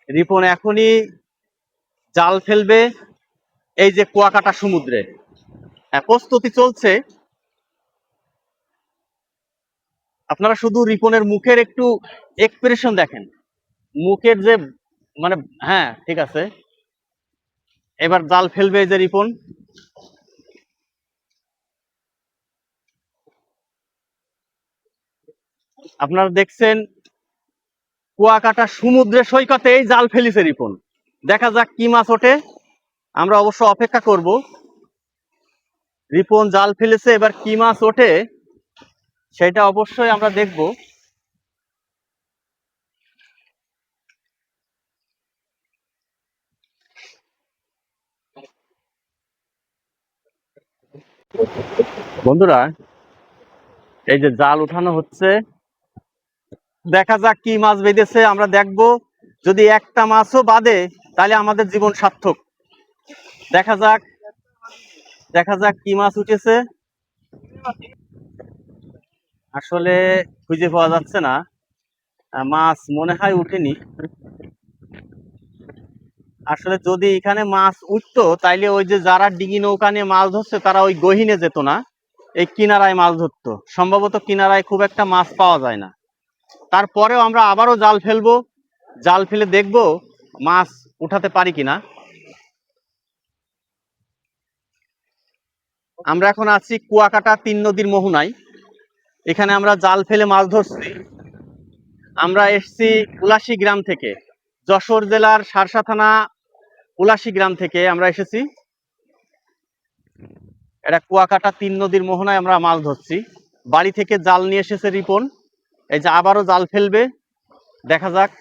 রিপন এখনই জাল ফেলবে এই যে কুয়াকাটা সমুদ্রে। প্রস্তুতি চলছে। আপনারা শুধু রিপনের মুখের একটু এক্সপ্রেশন দেখেন, মুখের যে মানে, হ্যাঁ ঠিক আছে, এবার জাল ফেলবে এই যে রিপন। আপনারা দেখছেন কুয়াকাটা সমুদ্রের সৈকতেই জাল ফেলিছে রিপন। দেখা যাক কি মাছ ওঠে, আমরা অবশ্য অপেক্ষা করব। রিপন জাল ফেলেছে, এবার কি মাছ ওঠে সেটা অবশ্যই আমরা দেখব। বন্ধুরা, এই যে জাল উঠানো হচ্ছে, দেখা যাক কি মাছ বেঁধেছে, আমরা দেখব। যদি একটা মাছও বাদে তাহলে আমাদের জীবন সার্থক। দেখা যাক, দেখা যাক কি মাছ উঠেছে। আসলে খুঁজে পাওয়া যাচ্ছে না, মাছ মনে হয় উঠেনি। আসলে যদি এখানে মাছ উঠতো তাইলে ওই যে যারা ডিঙি নৌকা নিয়ে মাছ ধরছে তারা ওই গহীনে যেত না, এই কিনারায় মাছ ধরতো। সম্ভবত কিনারায় খুব একটা মাছ পাওয়া যায় না। তারপরেও আমরা আবারও জাল ফেলবো, জাল ফেলে দেখব মাছ উঠাতে পারি কিনা। আমরা এখন আছি কুয়াকাটা 3 নদীর মোহনায়। এখানে আমরা জাল ফেলে মাছ ধরছি। আমরা এসছি উলাশি গ্রাম থেকে, যশোর জেলার শার্শা থানা উলাশি গ্রাম থেকে আমরা এসেছি। এটা কুয়াকাটা 3 নদীর মোহনায় আমরা মাছ ধরছি। বাড়ি থেকে জাল নিয়ে এসেছে রিপন, এই যে আবারও জাল ফেলবে। দেখা যাক,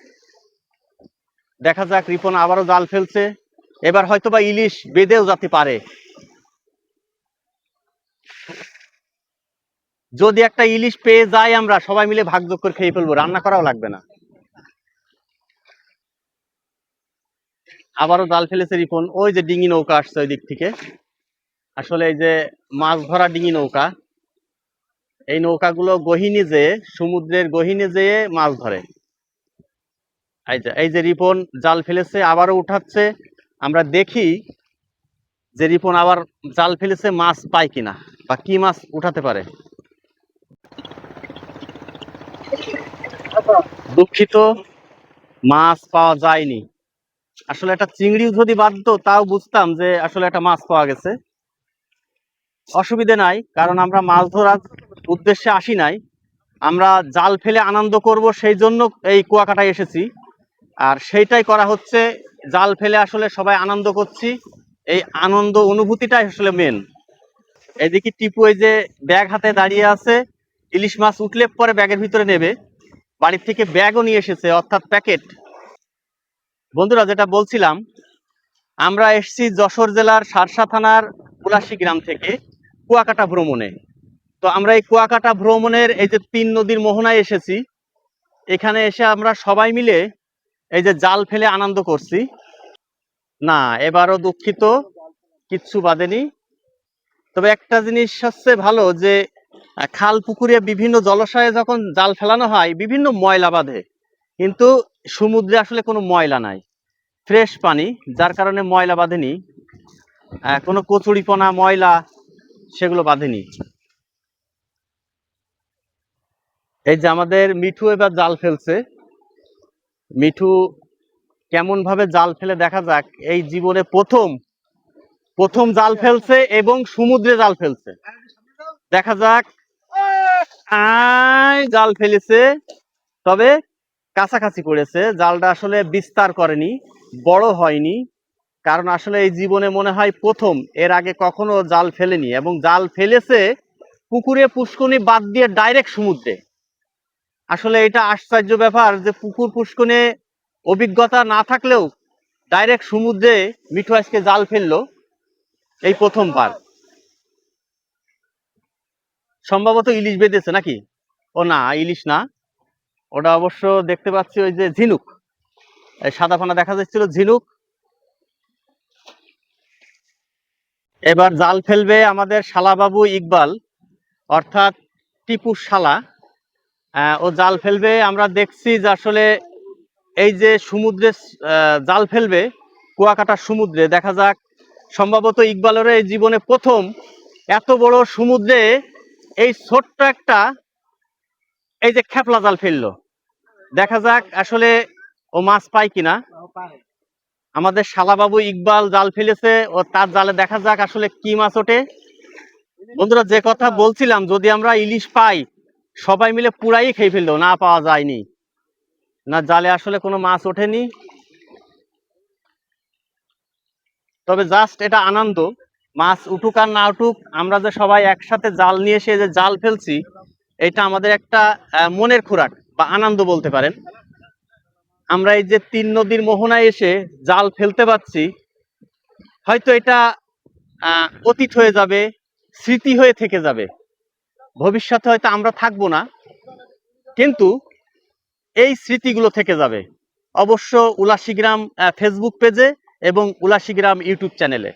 দেখা যাক, রিপন আবারও জাল ফেলছে। এবার হয়তোবা ইলিশ বেঁধেও যেতে পারে। যদি একটা ইলিশ পেয়ে যাই আমরা সবাই মিলে ভাগযোগ করে খেয়ে ফেলবো, রান্না করাও লাগবে না। আবারও জাল ফেলেছে রিপন, ওই যে ডিঙি নৌকা আসছে ওই দিক থেকে। আসলে এই যে মাছ ধরা ডিঙি নৌকা, এই নৌকাগুলো গহীনে যেয়ে, সমুদ্রের গহীনে যেয়ে মাছ ধরে। এই যে রিপন জাল ফেলেছে, আবারও উঠাচ্ছে। আমরা দেখি যে রিপন আবার জাল ফেলেছে, মাছ পায় কিনা বা কি মাছ উঠাতে পারে। দুঃখিত, মাছ পাওয়া যায়নি। আসলে একটা চিংড়ি যদি বাঁধতো তাও বুঝতাম যে আসলে একটা মাছ পাওয়া গেছে। অসুবিধে নাই, কারণ আমরা মাছ ধরার উদ্দেশ্যে আসি নাই, আমরা জাল ফেলে আনন্দ করব সেই জন্য এই কুয়াকাটায় এসেছি। আর সেইটাই করা হচ্ছে, জাল ফেলে আসলে সবাই আনন্দ করছি। এই আনন্দ অনুভূতিটাই আসলে মেন। এদিকে টিপু এই যে ব্যাগ হাতে দাঁড়িয়ে আছে, ইলিশ মাছ উঠলে পরে ব্যাগের ভিতরে নেবে। বাড়ির থেকে ব্যাগও নিয়ে এসেছে, অর্থাৎ প্যাকেট। বন্ধুরা, যেটা বলছিলাম, আমরা এসেছি যশোর জেলার শার্শা থানার উলাশি গ্রাম থেকে কুয়াকাটা ভ্রমণে। তো আমরা এই কুয়াকাটা ভ্রমণের এই যে 3 নদীর মোহনায় এসেছি। এখানে এসে আমরা সবাই মিলে এই যে জাল ফেলে আনন্দ করছি। না, এবারও দুঃখিত, কিচ্ছু বাদেনি। তবে একটা জিনিস হচ্ছে ভালো যে খাল পুকুরে বিভিন্ন জলাশয়ে যখন জাল ফেলানো হয় বিভিন্ন ময়লা বাঁধে, কিন্তু সমুদ্রে আসলে কোনো ময়লা নাই, ফ্রেশ পানি, যার কারণে ময়লা বাঁধেনি। কোনো কচুরিপনা ময়লা সেগুলো বাঁধেনি। এই যে আমাদের মিঠু এবার জাল ফেলছে। মিঠু কেমন ভাবে জাল ফেলে দেখা যাক। এই জীবনে প্রথম প্রথম জাল ফেলছে এবং সমুদ্রে জাল ফেলছে। দেখা যাক। জাল ফেলেছে, তবে কাছাকাছি করেছে। জালটা আসলে বিস্তার করেনি, বড় হয়নি, কারণ আসলে এই জীবনে মনে হয় প্রথম, এর আগে কখনো জাল ফেলেনি। এবং জাল ফেলেছে পুকুরে পুষ্করণী বাদ দিয়ে ডাইরেক্ট সমুদ্রে। আসলে এটা আশ্চর্য ব্যাপার যে পুকুর পুষ্করণী অভিজ্ঞতা না থাকলেও ডাইরেক্ট সমুদ্রে মিঠু আজকে জাল ফেললো, এই প্রথমবার। সম্ভবত ইলিশ বেঁধেছে নাকি? ও না, ইলিশ না, ওটা অবশ্য দেখতে পাচ্ছি ওই যে ঝিনুক, এই সাদা ফানা দেখা যাচ্ছিল, ঝিনুক। এবার জাল ফেলবে আমাদের শালাবাবু ইকবাল, অর্থাৎ টিপুর শালা। ও জাল ফেলবে। আমরা দেখছি যে আসলে এই যে সমুদ্রে জাল ফেলবে কুয়াকাটার সমুদ্রে, দেখা যাক সম্ভবত ইকবালের এই জীবনে প্রথম এত বড় সমুদ্রে এই ছোট্ট একটা এই যে খেপলা জাল ফেললো। দেখা যাক আসলে ও মাছ পায় কিনা। আমাদের শালাবাবু ইকবাল জাল ফেলেছে, ও তার জালে দেখা যাক আসলে কি মাছ ওঠে। বন্ধুরা, যে কথা বলছিলাম, যদি আমরা ইলিশ পাই সবাই মিলে পুরাই খেয়ে ফেললো, না পাওয়া যায়নি, না জালে আসলে কোনো মাছ ওঠেনি। তবে জাস্ট এটা আনন্দ, মাছ উঠুক আর না উঠুক, আমরা যে সবাই একসাথে জাল নিয়ে এসে যে জাল ফেলছি, এটা আমাদের একটা মনের খোরাক বা আনন্দ বলতে পারেন। আমরা এই যে তিন নদীর মোহনায় এসে জাল ফেলতে পারছি, হয়তো এটা অতীত হয়ে যাবে, স্মৃতি হয়ে থেকে যাবে। ভবিষ্যতে হয়তো আমরা থাকবো না, কিন্তু এই স্মৃতিগুলো থেকে যাবে অবশ্য উলাসী গ্রাম ফেসবুক পেজে এবং উলাসী গ্রাম ইউটিউব চ্যানেলে।